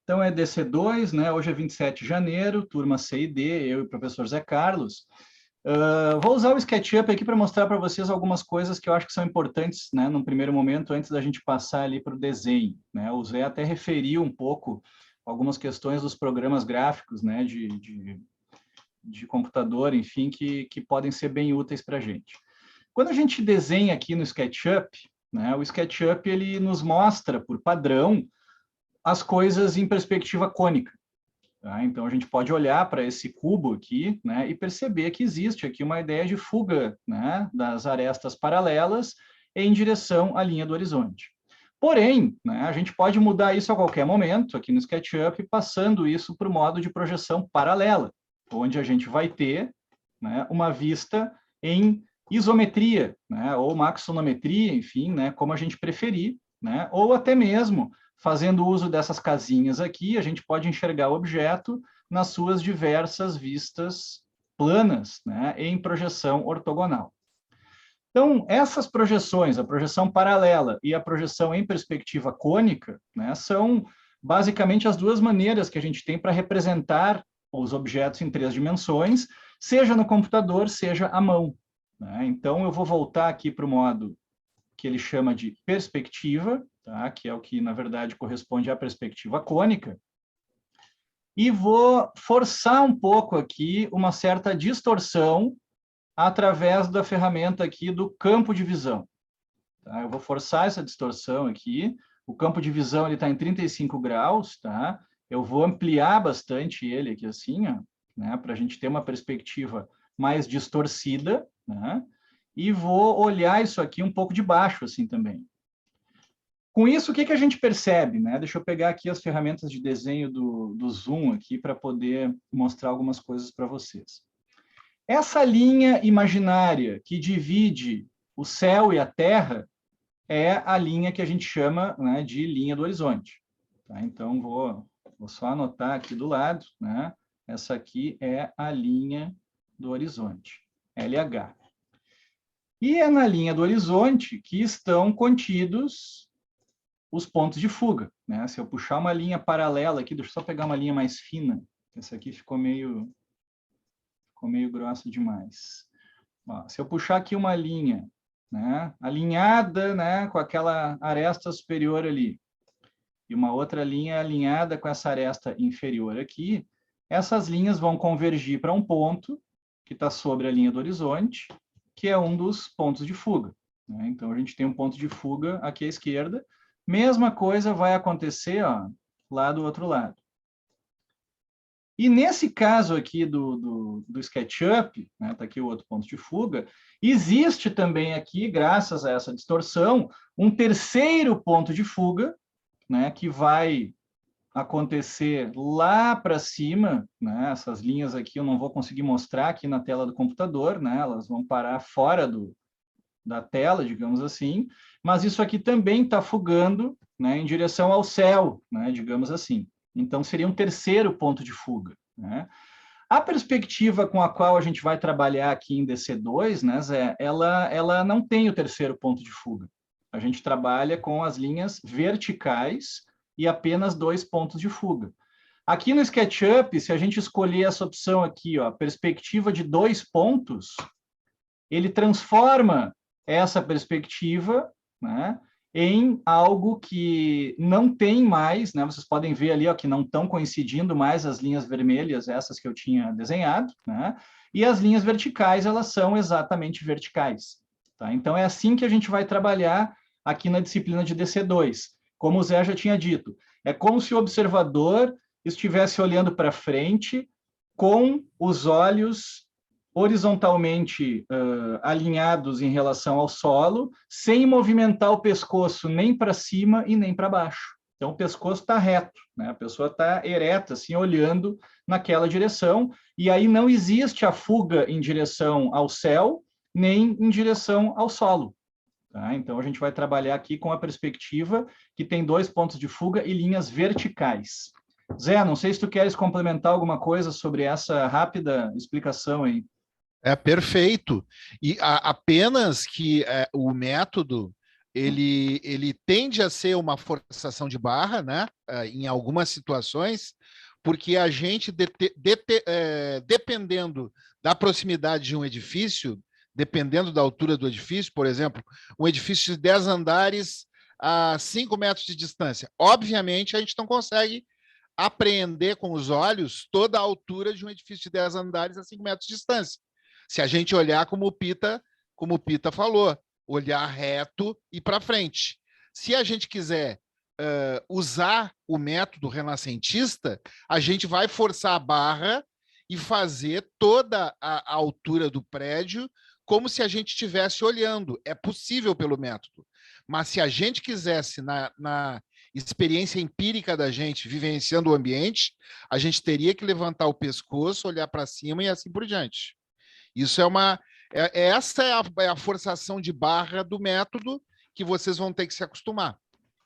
Então é DC2, né? Hoje é 27 de janeiro, turma C e D, eu e o professor Zé Carlos. Vou usar o SketchUp aqui para mostrar para vocês algumas coisas que eu acho que são importantes, né, num primeiro momento, antes da gente passar ali para o desenho, né? O Zé até referiu um pouco algumas questões dos programas gráficos, né, de computador, enfim, que podem ser bem úteis para a gente. Quando a gente desenha aqui no SketchUp, né, o SketchUp ele nos mostra, por padrão, as coisas em perspectiva cônica. Tá? Então, a gente pode olhar para esse cubo aqui, né, e perceber que existe aqui uma ideia de fuga, né, das arestas paralelas em direção à linha do horizonte. Porém, né, a gente pode mudar isso a qualquer momento aqui no SketchUp, passando isso para o modo de projeção paralela, onde a gente vai ter, né, uma vista em isometria, né, ou maxonometria, enfim, né, como a gente preferir, né, ou até mesmo fazendo uso dessas casinhas aqui, a gente pode enxergar o objeto nas suas diversas vistas planas, né, em projeção ortogonal. Então, essas projeções, a projeção paralela e a projeção em perspectiva cônica, né, são basicamente as duas maneiras que a gente tem para representar os objetos em 3 dimensões, seja no computador, seja à mão. Né? Então, eu vou voltar aqui para o modo que ele chama de perspectiva, tá? Que é o que, na verdade, corresponde à perspectiva cônica, e vou forçar um pouco aqui uma certa distorção através da ferramenta aqui do campo de visão. Tá? Eu vou forçar essa distorção aqui, o campo de visão está em 35 graus, tá? Eu vou ampliar bastante ele aqui assim, ó, né? Para a gente ter uma perspectiva mais distorcida, né? E vou olhar isso aqui um pouco de baixo, assim, também. Com isso, o que a gente percebe, né? Deixa eu pegar aqui as ferramentas de desenho do Zoom aqui para poder mostrar algumas coisas para vocês. Essa linha imaginária que divide o céu e a terra é a linha que a gente chama, né, de linha do horizonte. Tá? Então, vou só anotar aqui do lado, né? Essa aqui é a linha do horizonte, LH. E é na linha do horizonte que estão contidos os pontos de fuga. Né? Se eu puxar uma linha paralela aqui, deixa eu só pegar uma linha mais fina. Essa aqui ficou meio grossa demais. Ó, se eu puxar aqui uma linha, né, alinhada, né, com aquela aresta superior ali, e uma outra linha alinhada com essa aresta inferior aqui, essas linhas vão convergir para um ponto que está sobre a linha do horizonte, que é um dos pontos de fuga. Né? Então, a gente tem um ponto de fuga aqui à esquerda. Mesma coisa vai acontecer, ó, lá do outro lado. E nesse caso aqui do SketchUp, né, tá aqui o outro ponto de fuga, existe também aqui, graças a essa distorção, um terceiro ponto de fuga, né, que vai acontecer lá para cima, né, essas linhas aqui eu não vou conseguir mostrar aqui na tela do computador, né, elas vão parar fora da tela, digamos assim, mas isso aqui também está fugando, né, em direção ao céu, né, digamos assim. Então, seria um terceiro ponto de fuga. Né? A perspectiva com a qual a gente vai trabalhar aqui em DC2, né, Zé, ela não tem o terceiro ponto de fuga. A gente trabalha com as linhas verticais e apenas 2 pontos de fuga. Aqui no SketchUp, se a gente escolher essa opção aqui, ó, perspectiva de 2 pontos, ele transforma essa perspectiva, né, em algo que não tem mais, né? Vocês podem ver ali, ó, que não estão coincidindo mais as linhas vermelhas, essas que eu tinha desenhado, né? E as linhas verticais, elas são exatamente verticais. Tá? Então, é assim que a gente vai trabalhar aqui na disciplina de DC2. Como o Zé já tinha dito, é como se o observador estivesse olhando para frente com os olhos horizontalmente alinhados em relação ao solo, sem movimentar o pescoço nem para cima e nem para baixo. Então, o pescoço está reto, né? A pessoa está ereta, assim, olhando naquela direção, e aí não existe a fuga em direção ao céu, nem em direção ao solo. Tá? Então, a gente vai trabalhar aqui com a perspectiva que tem 2 pontos de fuga e linhas verticais. Zé, não sei se tu queres complementar alguma coisa sobre essa rápida explicação aí. É perfeito. E apenas que o método ele tende a ser uma forçação de barra, né? Em algumas situações, porque a gente, dependendo da proximidade de um edifício, dependendo da altura do edifício, por exemplo, um edifício de 10 andares a 5 metros de distância. Obviamente, a gente não consegue apreender com os olhos toda a altura de um edifício de 10 andares a 5 metros de distância. Se a gente olhar como o Pita falou, olhar reto e para frente. Se a gente quiser usar o método renascentista, a gente vai forçar a barra e fazer toda a altura do prédio como se a gente estivesse olhando. É possível pelo método. Mas se a gente quisesse, na experiência empírica da gente, vivenciando o ambiente, a gente teria que levantar o pescoço, olhar para cima e assim por diante. Isso essa é a forçação de barra do método que vocês vão ter que se acostumar.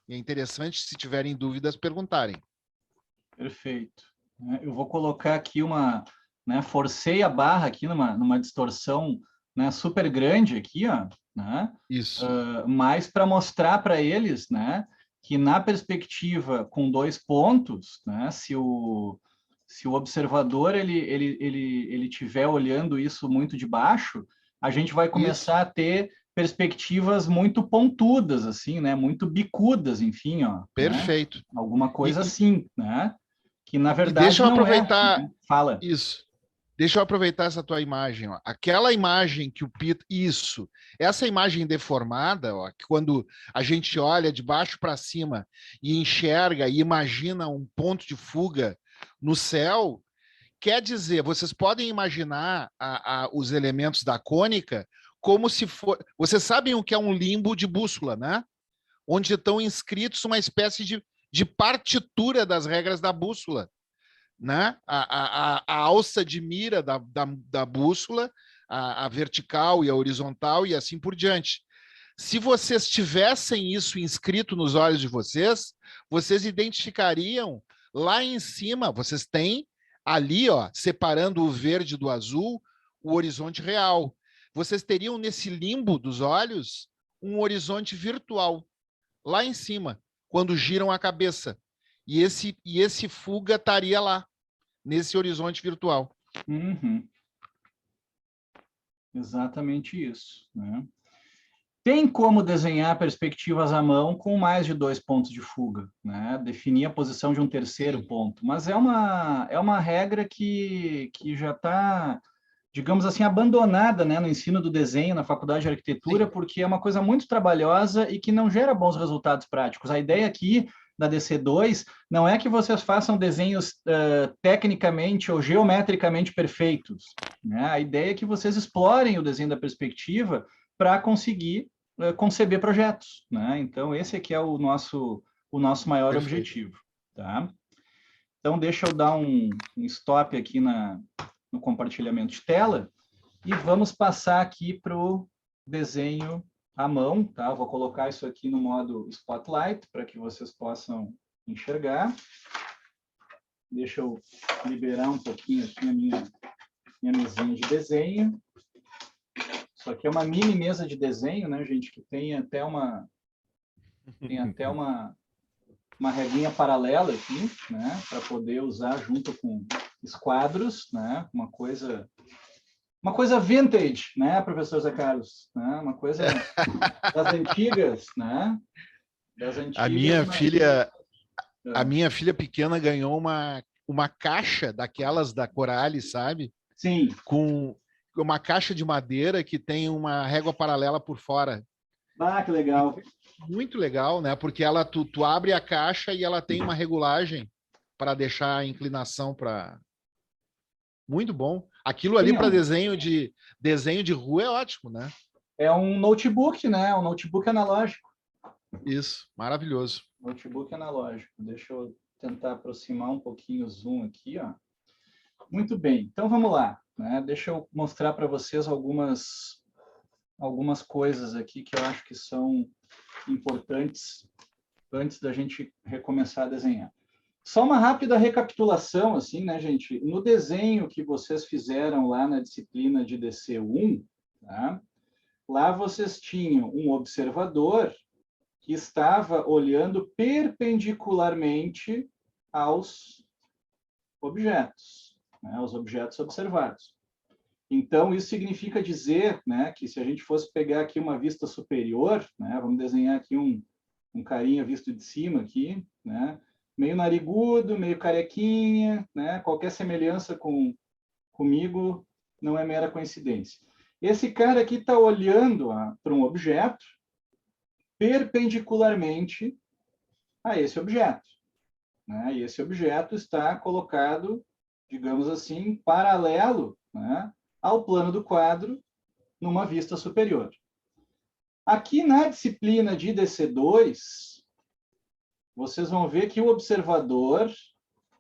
E é interessante, se tiverem dúvidas, perguntarem. Perfeito. Eu vou colocar aqui forcei a barra aqui numa distorção, né, super grande aqui, ó, né? Isso. Mas para mostrar para eles, né, que na perspectiva com 2 pontos, né, se o observador ele tiver olhando isso muito de baixo, a gente vai começar a ter perspectivas muito pontudas, assim, né? Muito bicudas, enfim, ó. Perfeito. Né? Alguma coisa assim, né? Que na verdade deixa eu aproveitar né? Fala. isso. Deixa eu aproveitar essa tua imagem, ó. Aquela imagem que o Pita... Isso. Essa imagem deformada, ó, que quando a gente olha de baixo para cima e enxerga e imagina um ponto de fuga no céu, quer dizer, vocês podem imaginar os elementos da cônica como se for... Vocês sabem o que é um limbo de bússola, né? Onde estão inscritos uma espécie de partitura das regras da bússola, né? A alça de mira da bússola, a vertical e a horizontal e assim por diante. Se vocês tivessem isso inscrito nos olhos de vocês, vocês identificariam lá em cima, vocês têm ali, ó, separando o verde do azul, o horizonte real. Vocês teriam nesse limbo dos olhos um horizonte virtual, lá em cima, quando giram a cabeça. E esse fuga estaria lá, nesse horizonte virtual. Uhum. Exatamente isso, né? Tem como desenhar perspectivas à mão com mais de 2 pontos de fuga, né? Definir a posição de um terceiro ponto, mas é uma regra que já está, digamos assim, abandonada, né, no ensino do desenho na faculdade de arquitetura, Sim. Porque é uma coisa muito trabalhosa e que não gera bons resultados práticos. A ideia aqui da DC2 não é que vocês façam desenhos tecnicamente ou geometricamente perfeitos, né? A ideia é que vocês explorem o desenho da perspectiva para conseguir conceber projetos, né? Então, esse aqui é o nosso maior Perfeito. Objetivo, tá? Então, deixa eu dar um stop aqui no compartilhamento de tela e vamos passar aqui para o desenho à mão, tá? Eu vou colocar isso aqui no modo Spotlight para que vocês possam enxergar. Deixa eu liberar um pouquinho aqui a minha mesinha de desenho. Isso aqui é uma mini mesa de desenho, né, gente, que tem até uma reguinha paralela aqui, né, para poder usar junto com esquadros, né, uma coisa vintage, né, professor Zé Carlos, né, uma coisa das antigas, né, das antigas. A minha filha pequena ganhou uma caixa daquelas da Corales, sabe? Sim. Com uma caixa de madeira que tem uma régua paralela por fora. Ah, que legal. Muito legal, né? Porque tu abre a caixa e ela tem uma regulagem para deixar a inclinação para... Muito bom. Aquilo ali para desenho de rua é ótimo, né? É um notebook, né? Um notebook analógico. Isso, maravilhoso. Notebook analógico. Deixa eu tentar aproximar um pouquinho o zoom aqui, ó. Muito bem, então vamos lá, né? Deixa eu mostrar para vocês algumas coisas aqui que eu acho que são importantes antes da gente recomeçar a desenhar. Só uma rápida recapitulação, assim, né, gente? No desenho que vocês fizeram lá na disciplina de DC1, tá? Lá vocês tinham um observador, que estava olhando perpendicularmente aos objetos, né, aos objetos observados. Então, isso significa dizer, né, que se a gente fosse pegar aqui uma vista superior, né, vamos desenhar aqui um carinha visto de cima aqui, né, meio narigudo, meio carequinha, né, qualquer semelhança comigo não é mera coincidência. Esse cara aqui está olhando para um objeto perpendicularmente a esse objeto, né, e esse objeto está colocado, digamos assim, paralelo, né, ao plano do quadro numa vista superior. Aqui na disciplina de DC2, vocês vão ver que o observador,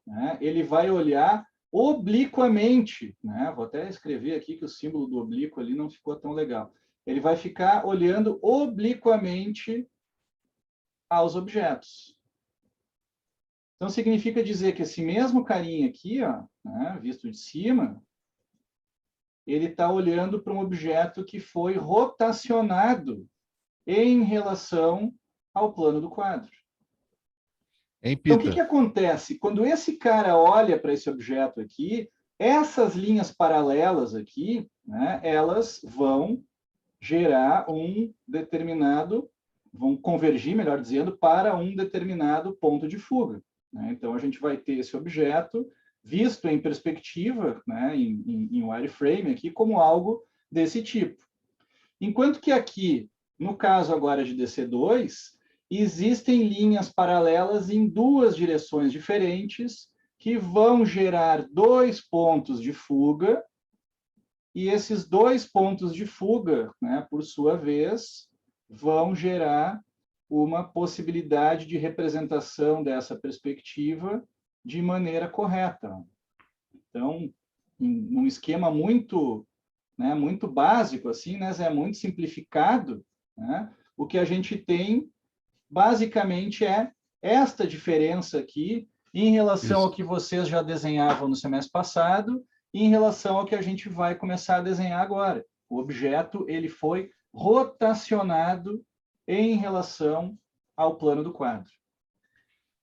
né, ele vai olhar obliquamente, né? Vou até escrever aqui que o símbolo do oblíquo ali não ficou tão legal. Ele vai ficar olhando obliquamente aos objetos. Então, significa dizer que esse mesmo carinha aqui, ó, né, visto de cima, ele está olhando para um objeto que foi rotacionado em relação ao plano do quadro. Hein, Então, o que Pita? acontece? Quando esse cara olha para esse objeto aqui, essas linhas paralelas aqui, né, elas vão gerar um determinado, vão convergir, melhor dizendo, para um determinado ponto de fuga, né? Então, a gente vai ter esse objeto visto em perspectiva, né, em wireframe aqui, como algo desse tipo. Enquanto que aqui, no caso agora de DC2, existem linhas paralelas em duas direções diferentes que vão gerar dois pontos de fuga, e esses dois pontos de fuga, né, por sua vez, vão gerar uma possibilidade de representação dessa perspectiva de maneira correta. Então, num esquema muito, né, muito básico, assim, né, é muito simplificado, né, o que a gente tem, basicamente, é esta diferença aqui em relação ao que vocês já desenhavam no semestre passado e em relação ao que a gente vai começar a desenhar agora. O objeto ele foi rotacionado em relação ao plano do quadro.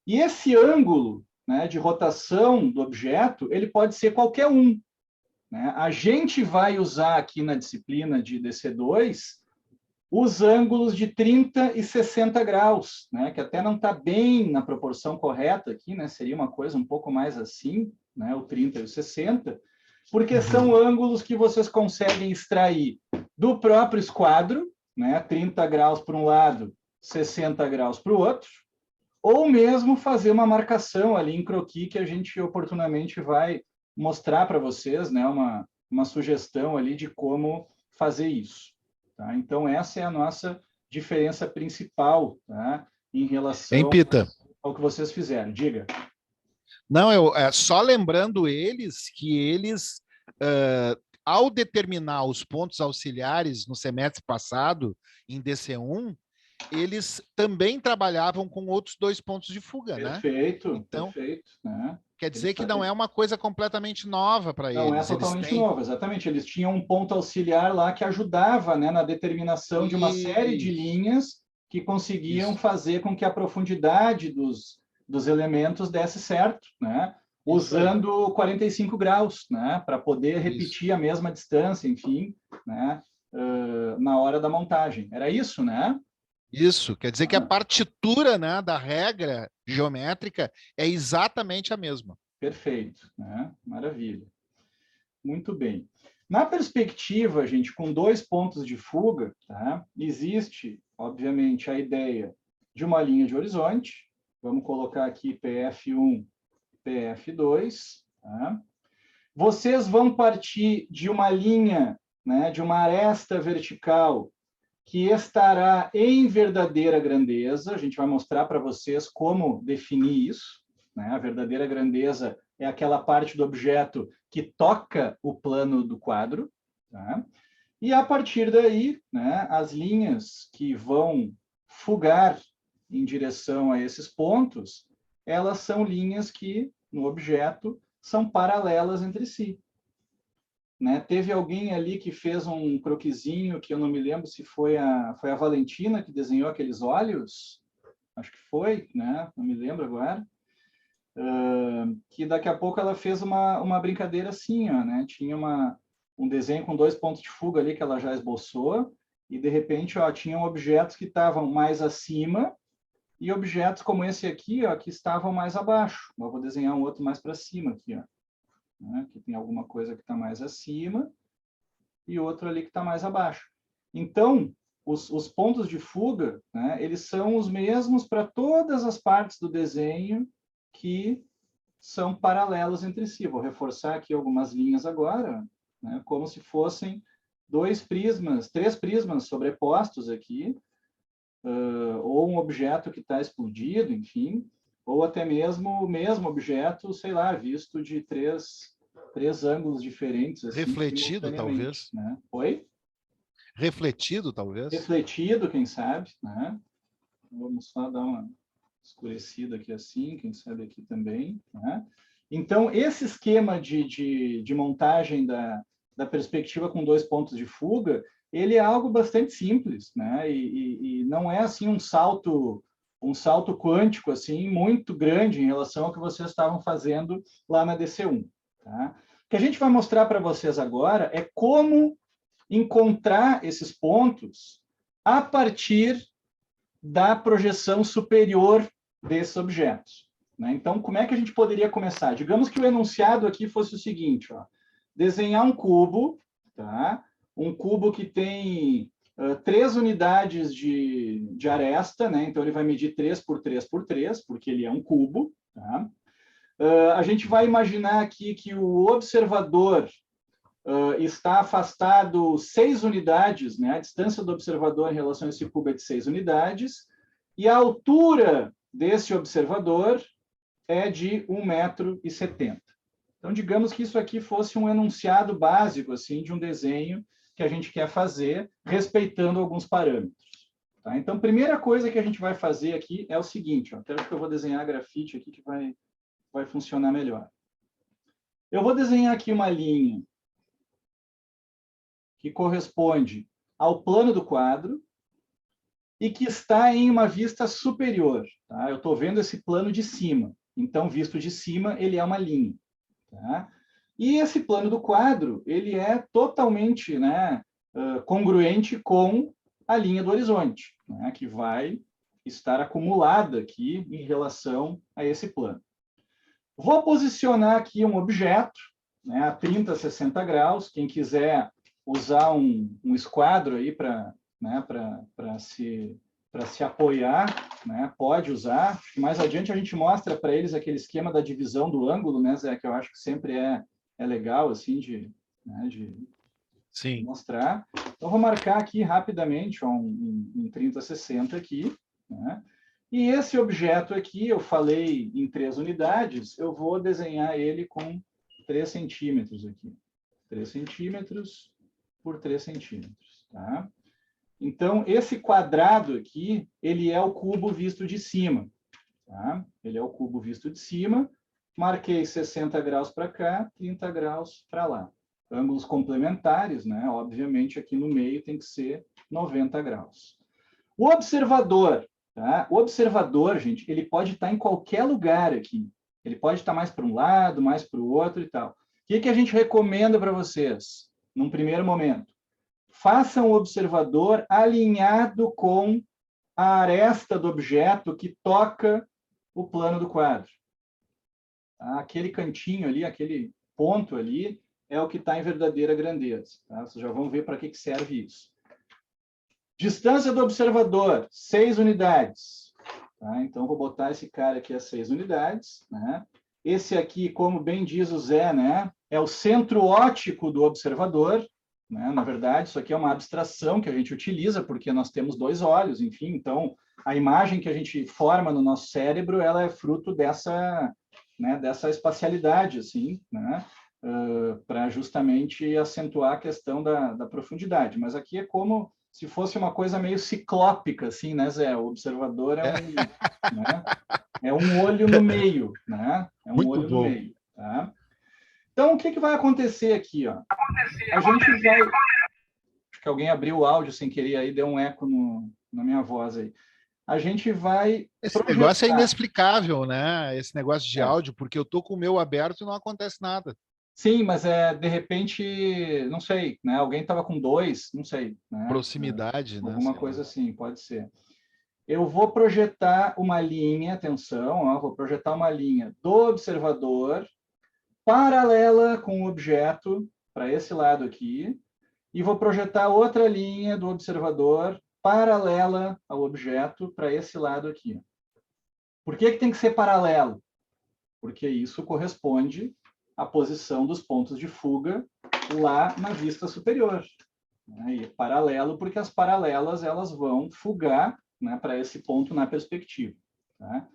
E esse ângulo, né, de rotação do objeto, ele pode ser qualquer um, né? A gente vai usar aqui na disciplina de DC2 os ângulos de 30 e 60 graus, né? Que até não está bem na proporção correta aqui, né? Seria uma coisa um pouco mais assim, né? O 30 e o 60, porque são ângulos que vocês conseguem extrair do próprio esquadro, né? 30 graus para um lado, 60 graus para o outro, ou mesmo fazer uma marcação ali em croquis que a gente oportunamente vai mostrar para vocês, né, uma sugestão ali de como fazer isso. Tá? Então, essa é a nossa diferença principal, tá, em Hein, relação Pita? ao que vocês fizeram. Diga. Não, só lembrando eles que eles, ao determinar os pontos auxiliares no semestre passado, em DC1, eles também trabalhavam com outros dois pontos de fuga, né? Perfeito, Então, perfeito. Né? quer dizer que não é uma coisa completamente nova para Não é eles. Eles totalmente têm novo, exatamente. Eles tinham um ponto auxiliar lá que ajudava, né, na determinação de uma série de isso, linhas que conseguiam isso, fazer com que a profundidade dos elementos desse certo, né? isso aí, Usando 45 graus, né? Para poder isso. repetir a mesma distância, enfim, né? Na hora da montagem. Era isso, né? Isso, quer dizer que a Ah, partitura, né, da regra geométrica é exatamente a mesma. perfeito, né? Maravilha. Muito bem. Na perspectiva, gente, com dois pontos de fuga, tá? Existe, obviamente, a ideia de uma linha de horizonte. Vamos colocar aqui PF1, PF2. Tá? Vocês vão partir de uma linha, né, de uma aresta vertical que estará em verdadeira grandeza. A gente vai mostrar para vocês como definir isso. Né? A verdadeira grandeza é aquela parte do objeto que toca o plano do quadro. Tá? E a partir daí, né, as linhas que vão fugar em direção a esses pontos, elas são linhas que, no objeto, são paralelas entre si. né? Teve alguém ali que fez um croquisinho, que eu não me lembro se foi a Valentina que desenhou aqueles olhos, acho que foi, né? Não me lembro agora. Que daqui a pouco ela fez uma brincadeira assim, ó, né? Tinha um desenho com 2 pontos de fuga ali que ela já esboçou, e de repente, ó, tinham objetos que estavam mais acima e objetos como esse aqui, ó, que estavam mais abaixo. Eu vou desenhar um outro mais para cima aqui, ó, né? Que tem alguma coisa que está mais acima e outro ali que está mais abaixo. Então, os pontos de fuga, né, eles são os mesmos para todas as partes do desenho que são paralelos entre si. Vou reforçar aqui algumas linhas agora, né, como se fossem 3 prismas sobrepostos aqui, ou um objeto que está explodido, enfim, ou até mesmo o mesmo objeto, sei lá, visto de três ângulos diferentes, assim, Refletido, simultaneamente, talvez. né? Oi? Refletido, talvez. Refletido, quem sabe, né? Vamos só dar uma escurecida aqui assim, quem sabe aqui também, né? Então, esse esquema de montagem da perspectiva com 2 pontos de fuga, ele é algo bastante simples, né? E não é assim um salto quântico assim muito grande em relação ao que vocês estavam fazendo lá na DC1, tá? O que a gente vai mostrar para vocês agora é como encontrar esses pontos a partir da projeção superior desses objetos, né? Então, como é que a gente poderia começar? Digamos que o enunciado aqui fosse o seguinte, ó, desenhar um cubo, tá? Um cubo que tem 3 unidades de aresta, né? Então, ele vai medir 3 por 3 por 3, porque ele é um cubo, tá? A gente vai imaginar aqui que o observador está afastado 6 unidades, né? A distância do observador em relação a esse cubo é de 6 unidades, e a altura desse observador é de 1,70 m. Então, digamos que isso aqui fosse um enunciado básico assim, de um desenho que a gente quer fazer, respeitando alguns parâmetros. Tá? Então, a primeira coisa que a gente vai fazer aqui é o seguinte, ó, até acho que eu vou desenhar grafite aqui que vai funcionar melhor. Eu vou desenhar aqui uma linha que corresponde ao plano do quadro e que está em uma vista superior. Tá? Eu estou vendo esse plano de cima. Então, visto de cima, ele é uma linha. Tá? E esse plano do quadro, ele é totalmente, né, congruente com a linha do horizonte, né, que vai estar acumulada aqui em relação a esse plano. Vou posicionar aqui um objeto, né, a 30, 60 graus. Quem quiser usar um esquadro aí para, né, se apoiar, né, pode usar. Mais adiante a gente mostra para eles aquele esquema da divisão do ângulo, né, Zé, que eu acho que sempre é legal assim de Sim. mostrar. Então vou marcar aqui rapidamente um 30, 60 aqui, né? E esse objeto aqui, eu falei em 3 unidades, eu vou desenhar ele com 3 centímetros aqui. 3 centímetros por 3 centímetros, tá? Então, esse quadrado aqui, ele é o cubo visto de cima, tá? Ele é o cubo visto de cima. Marquei 60 graus para cá, 30 graus para lá. Ângulos complementares, né? Obviamente, aqui no meio tem que ser 90 graus. O observador, tá? O observador, gente, ele pode estar em qualquer lugar aqui. Ele pode estar mais para um lado, mais para o outro e tal. O que a gente recomenda para vocês, num primeiro momento? Façam o observador alinhado com a aresta do objeto que toca o plano do quadro. Tá? Aquele cantinho ali, aquele ponto ali, é o que está em verdadeira grandeza. Tá? Vocês já vão ver para que serve isso. Distância do observador, 6 unidades. Tá? Então, vou botar esse cara aqui a 6 unidades. Né? Esse aqui, como bem diz o Zé, né, é o centro óptico do observador. Né? Na verdade, isso aqui é uma abstração que a gente utiliza, porque nós temos 2 olhos, enfim. Então, a imagem que a gente forma no nosso cérebro, ela é fruto dessa espacialidade, assim, né? Para justamente acentuar a questão da profundidade. Mas aqui é como se fosse uma coisa meio ciclópica, assim, né, Zé? O observador né, é um olho no meio, né? É um Muito olho no bom. meio, tá? Então, o que vai acontecer aqui? Ó? A gente vai... Acho que alguém abriu o áudio sem querer aí, deu um eco na minha voz aí. A gente vai Esse projetar... negócio é inexplicável, né? Esse negócio de áudio, porque eu tô com o meu aberto e não acontece nada. Sim, mas de repente, não sei, né? Alguém estava com 2, não sei, né? Proximidade, né? Alguma coisa assim, pode ser. Eu vou projetar uma linha, atenção, ó, vou projetar uma linha do observador paralela com o objeto para esse lado aqui, e vou projetar outra linha do observador paralela ao objeto para esse lado aqui. Por que tem que ser paralelo? Porque isso corresponde à posição dos pontos de fuga lá na vista superior. E paralelo porque as paralelas elas vão fugar, né, para esse ponto na perspectiva. Tá?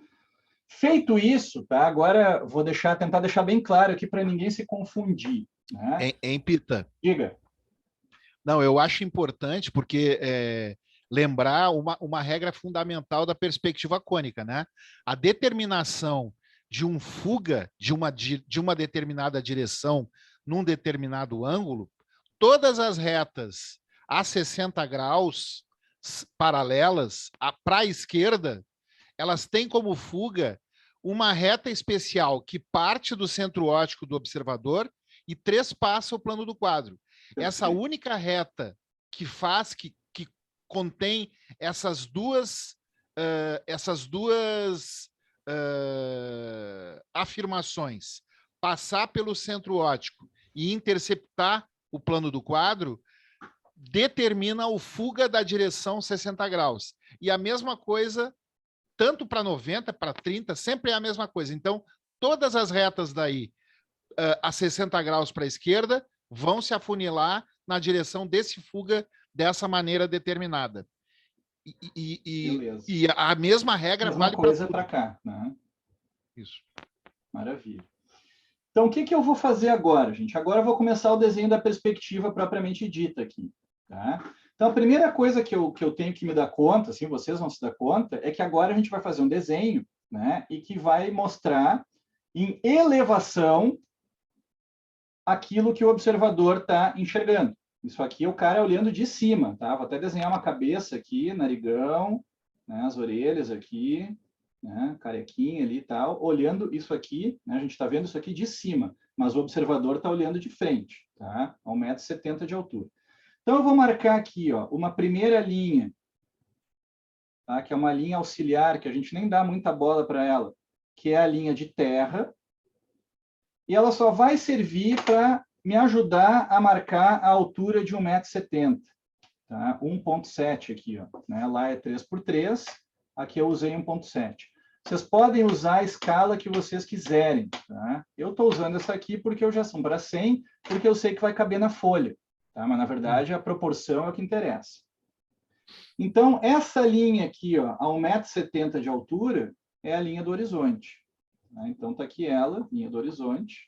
Feito isso, tá? Agora vou tentar deixar bem claro aqui para ninguém se confundir. Né? Em Pita. Diga. Não, eu acho importante porque lembrar uma regra fundamental da perspectiva cônica, né? A determinação de um fuga de uma determinada direção num determinado ângulo, todas as retas a 60 graus paralelas para a esquerda, elas têm como fuga uma reta especial que parte do centro óptico do observador e trespassa o plano do quadro. Essa única reta que contém essas duas afirmações, passar pelo centro óptico e interceptar o plano do quadro, determina o fuga da direção 60 graus. E a mesma coisa, tanto para 90, para 30, sempre é a mesma coisa. Então, todas as retas daí a 60 graus para a esquerda vão se afunilar na direção desse fuga dessa maneira determinada. E a mesma regra vale para coisa para cá, né? Isso. Maravilha. Então, o que eu vou fazer agora, gente? Agora eu vou começar o desenho da perspectiva propriamente dita aqui. Tá? Então, a primeira coisa que eu tenho que me dar conta, assim, vocês vão se dar conta, é que agora a gente vai fazer um desenho, né? E que vai mostrar em elevação aquilo que o observador está enxergando. Isso aqui é o cara olhando de cima, tá? Vou até desenhar uma cabeça aqui, narigão, né? As orelhas aqui, né? Carequinha ali e tal, olhando isso aqui, né? A gente está vendo isso aqui de cima, mas o observador está olhando de frente, tá? A 1,70 m de altura. Então, eu vou marcar aqui, ó, uma primeira linha, tá? Que é uma linha auxiliar, que a gente nem dá muita bola para ela, que é a linha de terra, e ela só vai servir para me ajudar a marcar a altura de 1,70 m. Tá? 1,7 aqui. Ó, né? Lá é 3x3, aqui eu usei 1,7. Vocês podem usar a escala que vocês quiserem. Tá? Eu estou usando essa aqui porque eu já sou para 100, porque eu sei que vai caber na folha. Tá? Mas, na verdade, a proporção é o que interessa. Então, essa linha aqui, ó, a 1,70 m de altura, é a linha do horizonte. Então, está aqui ela, linha do horizonte,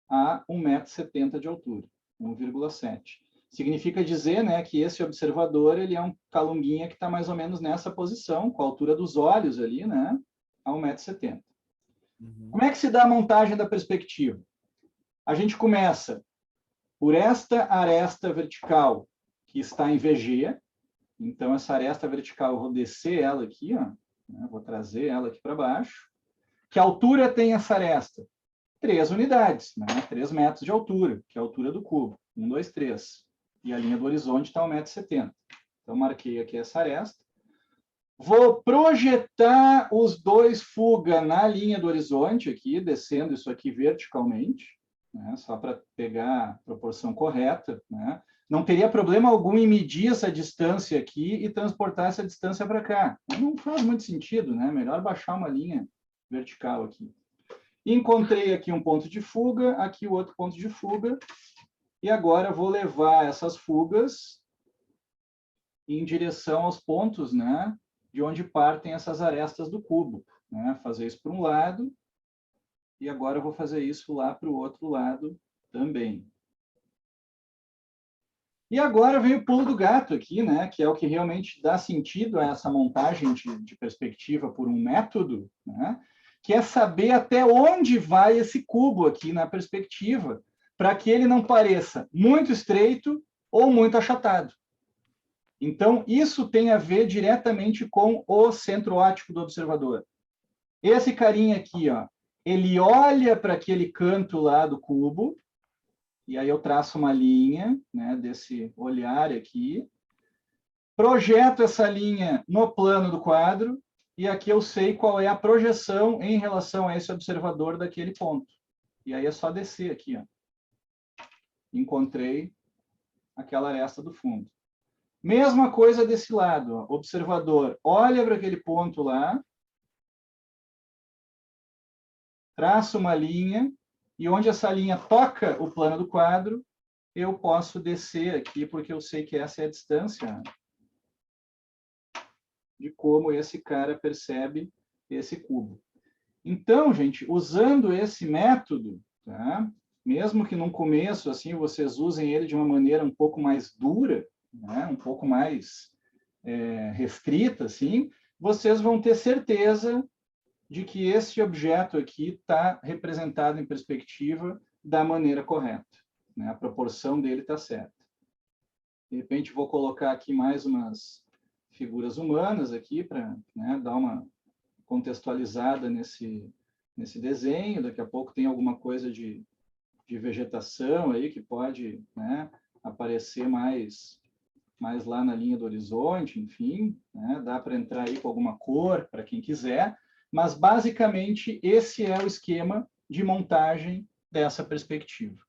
a 1,70 m de altura, 1,7. Significa dizer, né, que esse observador ele é um calunguinha que está mais ou menos nessa posição, com a altura dos olhos ali, né, a 1,70 m. Como é que se dá a montagem da perspectiva? A gente começa por esta aresta vertical, que está em VG. Então, essa aresta vertical, eu vou descer ela aqui, ó, né, vou trazer ela aqui para baixo. Que altura tem essa aresta? 3 unidades, né? 3 metros de altura, que é a altura do cubo. 1, 2, 3. E a linha do horizonte está 1,70 m. Então, marquei aqui essa aresta. Vou projetar os dois fuga na linha do horizonte, aqui, descendo isso aqui verticalmente, né? Só para pegar a proporção correta. Né? Não teria problema algum em medir essa distância aqui e transportar essa distância para cá. Não faz muito sentido, né? Melhor baixar uma linha vertical aqui. Encontrei aqui um ponto de fuga, aqui o outro ponto de fuga, e agora vou levar essas fugas em direção aos pontos, né, de onde partem essas arestas do cubo. Né? Fazer isso para um lado, e agora eu vou fazer isso lá para o outro lado também. E agora vem o pulo do gato aqui, né, que é o que realmente dá sentido a essa montagem de perspectiva por um método, né, que é saber até onde vai esse cubo aqui na perspectiva, para que ele não pareça muito estreito ou muito achatado. Então, isso tem a ver diretamente com o centro óptico do observador. Esse carinha aqui, ó, ele olha para aquele canto lá do cubo, e aí eu traço uma linha, né, desse olhar aqui, projeto essa linha no plano do quadro, e aqui eu sei qual é a projeção em relação a esse observador daquele ponto. E aí é só descer aqui, ó. Encontrei aquela aresta do fundo. Mesma coisa desse lado, ó. Observador olha para aquele ponto lá, traço uma linha, e onde essa linha toca o plano do quadro, eu posso descer aqui, porque eu sei que essa é a distância de como esse cara percebe esse cubo. Então, gente, usando esse método, tá? Mesmo que no começo assim vocês usem ele de uma maneira um pouco mais dura, né? Um pouco mais restrita, assim, vocês vão ter certeza de que esse objeto aqui está representado em perspectiva da maneira correta, né? A proporção dele está certa. De repente, vou colocar aqui mais umas figuras humanas aqui para, né, dar uma contextualizada nesse desenho. Daqui a pouco tem alguma coisa de vegetação aí que pode, né, aparecer mais lá na linha do horizonte, enfim, né, dá para entrar aí com alguma cor para quem quiser, mas basicamente esse é o esquema de montagem dessa perspectiva.